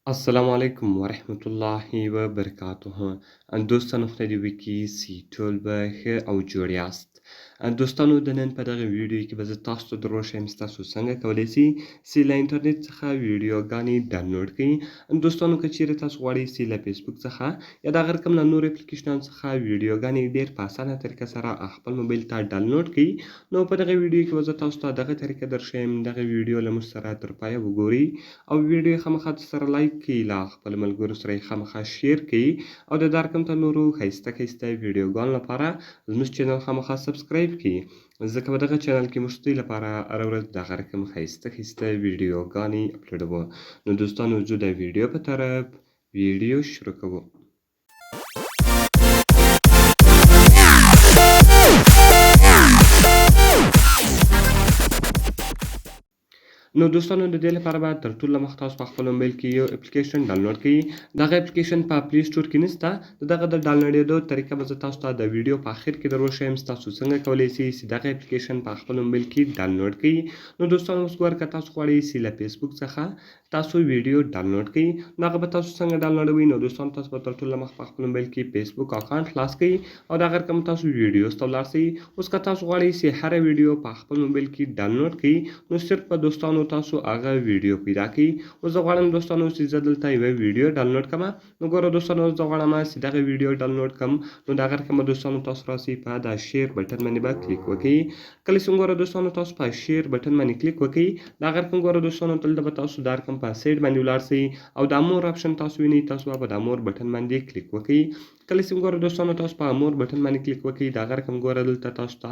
السلام علیکم ورحمت الله وبرکاته. دوستانو خدای دې وکړي چې ټول به ښه او جوړ یاست. دوستانو د نن په دغه ویډیو کې به زه تاسو ته دروښیم چې تاسو څنګه کولی سئ چې له انټرنیټ څخه ویډیوګانې ډاونلوډ کړئ. دوستانو که چیرې تاسو غواړئ چې له فیسبوک څخه یا د هغه رقم له نورو اپلیکیشنانو څخه ویډیوګانې ډېر په اسانه طریقه سره خپل موبایل ته ډاونلوډ کړئ، نو په دغه ویډیو کې به زه تاسو ته دغه طریقه درښیم. دغه ویډیو له موږ سره تر پایه وګورئ او ویډیو یې خامخا سره لایک کړئ، له خپلو ملګرو سره یې خامخا شیر کړئ او د دا رقم ته نورو ښایسته ښایسته ویډیوګانو لپاره زموږ چینل خامخا سبسکرایب کړئ، ځکه په دغه چینل کې موږ ستاسو لپاره هره ورځ دغه رقم ښایسته ښایسته ویډیوګانې اپلوډوو. نو دوستانو ځو د ویډیو په طرف. ویډیو شروع کوو. نو دوستانو د دې لپاره به تر ټولو مخکې تاسو په خپل موبایل کې یو اپلیکیشن ډاونلوډ کړئ. دغه اپلیکیشن په پلی سټور کې نشته. د دغه د ډاونلوډېدو طریقه به زه تاسو ته د ویډیو په اخر کې دروښیم چې تاسو څنګه کولی سئ چې دغه اپلیکیشن په خپل موبایل کې ډاونلوډ کړئ. نو دوستانو اوس ګوره که تاسو غواړئ چې له فیسبوک څخه تاسو ویډیو ډاونلوډ کړئ، نو هغه به تاسو څنګه ډاونلوډوئ. نو دوستانو تاسو به تر ټولو مخکې په خپل موبایل کې فیسبوک اکاونټ خلاص کړئ او د هغه رقم تاسو ویډیوز ته ولاړ سئ. اوس که تاسو غواړئ چې هره ویډیو په خپل موبایل کې ډاونلوډ کړئ، نو صرف به دوستانو تاسو هغه ویډیو پیدا کړئ. اوس زه غواړم دوستانو چې زه دلته یوه ویډیو ډاونلوډ کړمه. نو ګوره دوستانو زه غواړم چې دغه ویډیو ډاونلوډ کړم، نو د هغه رقم به دوستانو تاسو راسئ په د شیر بټن باندې به کلیک وکړئ. کله چې ګوره دوستانو تاسو په شیر بټن باندې کلیک وکړئ، د هغه رقم ګوره دوستانو دلته به تاسو دا رقم په سایډ باندې ولاړ سئ او دا مور آپشن تاسو وینئ، تاسو به په دا مور بټن باندې کلیک وکړئ. کله چې ګوره دوستانو تاسو په مور بټن باندې کلیک وکړئ، د هغه رقم ګوره دلته تاسو ته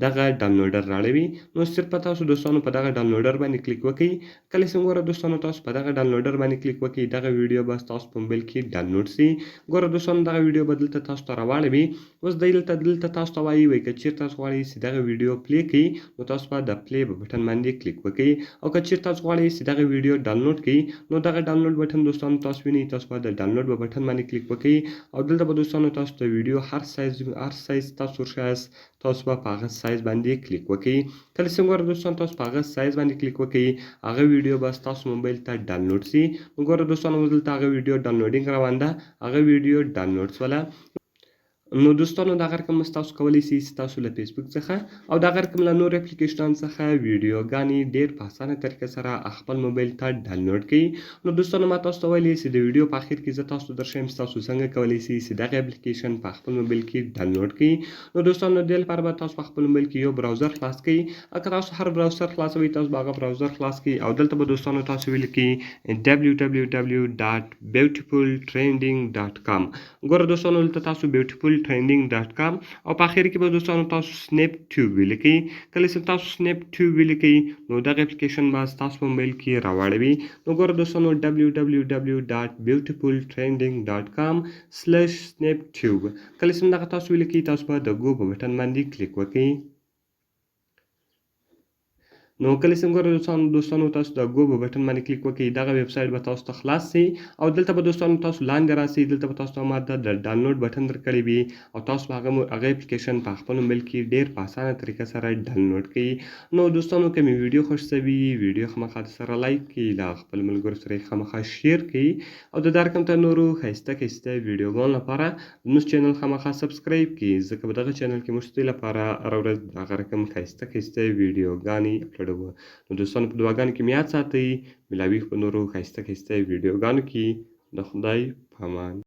دغه ډاونلوډر راړوي. نو صرف په تاسو دوستانو په دغه ډاونلوډر باندې کلیک وکړئ. کله چې ګوره دوستانو تاسو په دغه ډاونلوډر باندې کلیک وکړئ، دغه ویډیو به ستاسو په موبایل کې ډاونلوډ سي. ګوره دوستانو دغه ویډیو به دلته تاسو ته راواړوي. اوس دلته تاسو ته وایي که چیرې تاسو غواړئ چې دغه ویډیو پلی کړئ، نو تاسو به د پلی بټن باندې کلیک وکړئ. او که چیرې تاسو غواړئ چې دغه ویډیو ډاونلوډ کړئ، نو دغه ډاونلوډ بټن دوستانو تاسو وینئ، تاسو به د ډاونلوډ په بټن باندې کلیک وکړئ او دلته به دوستانو تاسو ته ویډیو هر سایز تاسو ورښیاست، تاسو به په هغه سایز باندې کلیک وکړئ. کله چې ګوره دوستانو تاسو په هغه سایز باندې کلیک وکړئ، هغه ویډیو به ستاسو موبایل ته ډاونلوډ سي. نو ګوره دوستانو اوس دلته هغه ویډیو ډاونلوډینګ روان ده، هغه ویډیو ډاونلوډ سوله. نو دوستانو دغه رقم ستاسو کولی سئ چې تاسو له فیسبوک څخه او دغه رقم له نورو اپلیکیشنانو څخه ویډیوګانې ډېر په اسانه طریقه سره خپل موبایل ته ډاونلوډ کړئ. نو دوستانو ما تاسو ته ویلي چې د ویډیو په اخر کې زه تاسو ته درښیم چې تاسو څنګه کولی سئ چې دغه اپلیکیشن په خپل موبایل کې ډاونلوډ کړئ. نو دوستانو د دې لپاره به تاسو په خپل موبایل کې یو براوزر خلاص کړئ. که تاسو هر براوزر خلاصوئ، تاسو به هغه براوزر خلاص کړئ او دلته به دوستانو تاسو ولیکئ www.beautifultrending.com. ګوره دوستانو دلته تاسو beautifultrending.com او په اخر کې به دوستانو تاسو سنیپ ټیوب ولیکئ. کله چې تاسو سنیپ ټیوب ولیکئ، نو دغه اپلیکیشن به ستاسو په موبایل کې راواړوي. نو ګوره دوستانو www.beautifultrending.com/snaptube کله چې دغه تاسو ولیکئ، تاسو به د ګو په بټن باندې کلیک وکړئ. نو کله چې ګوره دوستانو تاسو د ګو په بټن باندې کلیک وکړئ، دغه ویب سایټ به تاسو ته خلاص سي او دلته به دوستانو تاسو لاندې راسئ. دلته به تاسو ته ما د ډاونلوډ بټن درکړی وي او تاسو به هغه اپلیکیشن په خپل موبایل کې ډېر په اسانه طریقه سره ډاونلوډ کړئ. نو دوستانو که مې ویډیو خوښ سوي، ویډیو خامخا سره لایک کړئ، له خپلو ملګرو سره یې خامخا شیر کړئ او د دا رقم ته نورو ښایسته ښایسته ویډیوګانو لپاره زموږ چینل خامخا سبسکرایب کړئ، ځکه په دغه چینل کې موږ ستاسو لپاره هره ورځ دغه رقم ښایسته ښایسته ویډیوګانې اپلوډوو. نو دوستانو په دعاګانو کې مې یاد ساتئ. ملاوي په نورو ښایسته ښایسته ویډیوګانو کې. د خدای په امان.